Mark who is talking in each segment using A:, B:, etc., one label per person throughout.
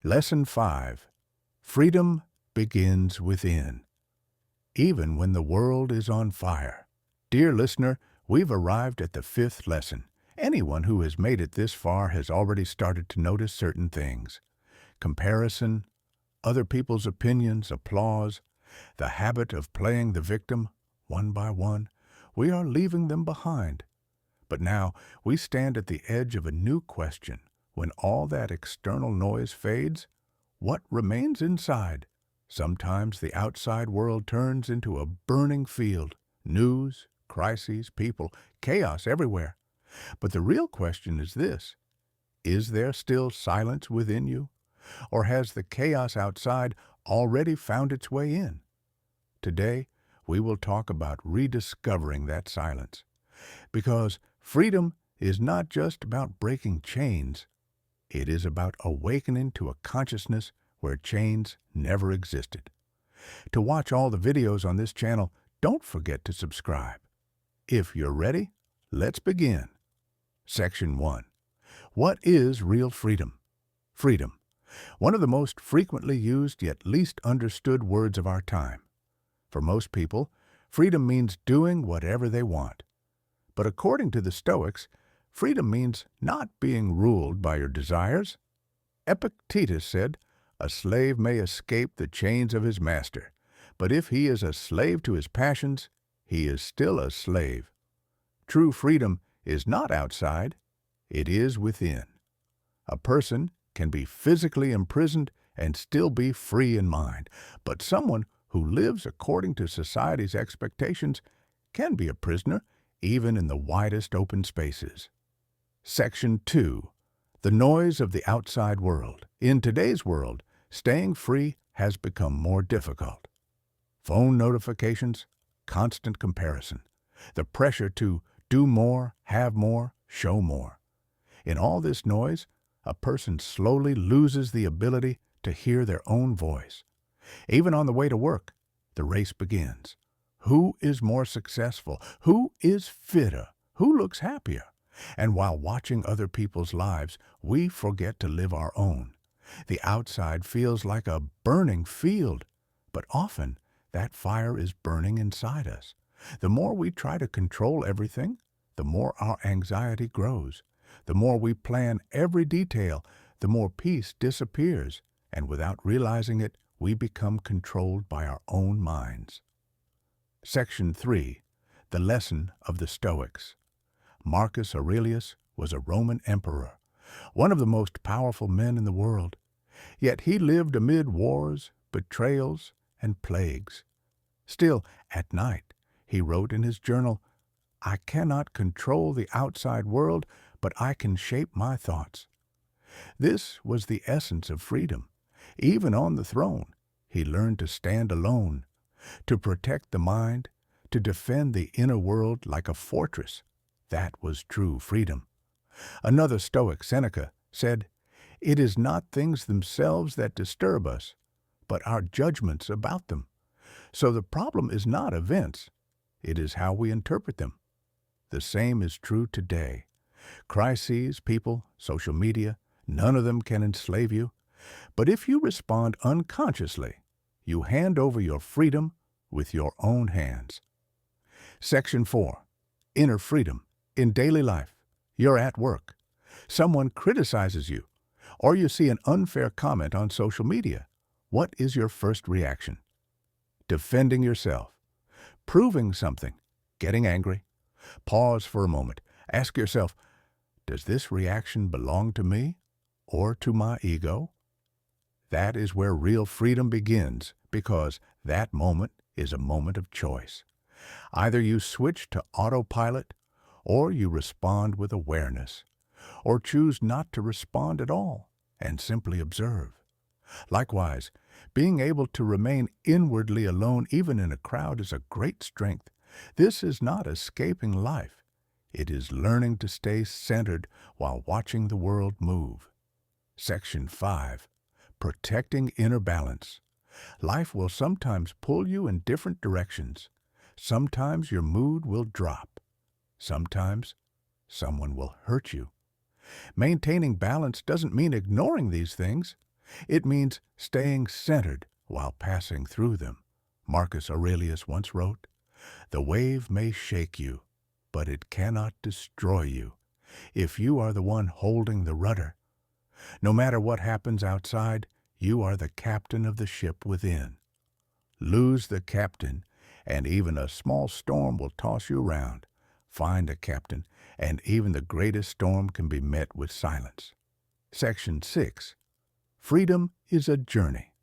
A: Lesson 5. Freedom begins within, even when the world is on fire. Dear listener, we've arrived at the 5th lesson. Anyone who has made it this far has already started to notice certain things. Comparison, other people's opinions, applause, the habit of playing the victim, one by one. We are leaving them behind. But now we stand at the edge of a new question. When all that external noise fades, what remains inside? Sometimes the outside world turns into a burning field. News, crises, people, chaos everywhere. But the real question is this: is there still silence within you? Or has the chaos outside already found its way in? Today, we will talk about rediscovering that silence. Because freedom is not just about breaking chains. It is about awakening to a consciousness where chains never existed. To watch all the videos on this channel, don't forget to subscribe. If you're ready, let's begin. Section 1. What is real freedom? Freedom, one of the most frequently used yet least understood words of our time. For most people, freedom means doing whatever they want. But according to the Stoics, freedom means not being ruled by your desires. Epictetus said, "A slave may escape the chains of his master, but if he is a slave to his passions, he is still a slave." True freedom is not outside, it is within. A person can be physically imprisoned and still be free in mind, but someone who lives according to society's expectations can be a prisoner even in the widest open spaces. Section 2. The noise of the outside world. In today's world, staying free has become more difficult. Phone notifications, constant comparison, the pressure to do more, have more, show more. In all this noise, a person slowly loses the ability to hear their own voice. Even on the way to work, the race begins. Who is more successful? Who is fitter? Who looks happier? And while watching other people's lives, we forget to live our own. The outside feels like a burning field, but often that fire is burning inside us. The more we try to control everything, the more our anxiety grows. The more we plan every detail, the more peace disappears, and without realizing it, we become controlled by our own minds. Section 3. The lesson of the Stoics. Marcus Aurelius was a Roman emperor, one of the most powerful men in the world. Yet he lived amid wars, betrayals, and plagues. Still, at night, he wrote in his journal, "I cannot control the outside world, but I can shape my thoughts." This was the essence of freedom. Even on the throne, he learned to stand alone, to protect the mind, to defend the inner world like a fortress. That was true freedom. Another Stoic, Seneca, said, "It is not things themselves that disturb us, but our judgments about them." So the problem is not events, it is how we interpret them. The same is true today. Crises, people, social media, none of them can enslave you. But if you respond unconsciously, you hand over your freedom with your own hands. Section 4. Inner freedom. In daily life, you're at work. Someone criticizes you, or you see an unfair comment on social media. What is your first reaction? Defending yourself, proving something, getting angry. Pause for a moment. Ask yourself, does this reaction belong to me or to my ego? That is where real freedom begins, because that moment is a moment of choice. Either you switch to autopilot, or you respond with awareness, or choose not to respond at all and simply observe. Likewise, being able to remain inwardly alone even in a crowd is a great strength. This is not escaping life. It is learning to stay centered while watching the world move. Section 5. Protecting inner balance. Life will sometimes pull you in different directions. Sometimes your mood will drop. Sometimes someone will hurt you. Maintaining balance doesn't mean ignoring these things. It means staying centered while passing through them. Marcus Aurelius once wrote, "The wave may shake you, but it cannot destroy you if you are the one holding the rudder. No matter what happens outside, you are the captain of the ship within. Lose the captain, and even a small storm will toss you around. Find a captain, and even the greatest storm can be met with silence." Section 6. Freedom is a journey.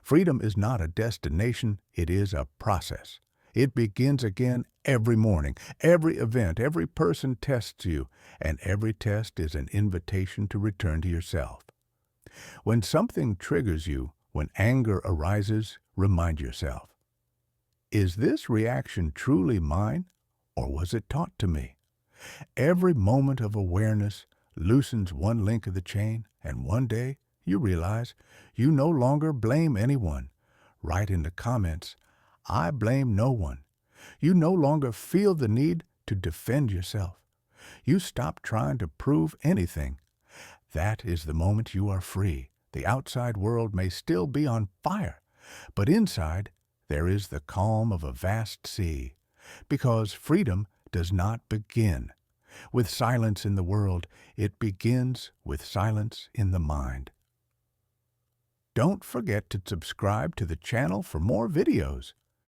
A: Freedom is not a destination, it is a process. It begins again every morning. Every event, every person tests you, and every test is an invitation to return to yourself. When something triggers you, when anger arises, remind yourself, is this reaction truly mine, or was it taught to me? Every moment of awareness loosens one link of the chain, and one day you realize you no longer blame anyone. Write in the comments, "I blame no one." You no longer feel the need to defend yourself. You stop trying to prove anything. That is the moment you are free. The outside world may still be on fire, but inside there is the calm of a vast sea, because freedom does not begin with silence in the world, it begins with silence in the mind. Don't forget to subscribe to the channel for more videos.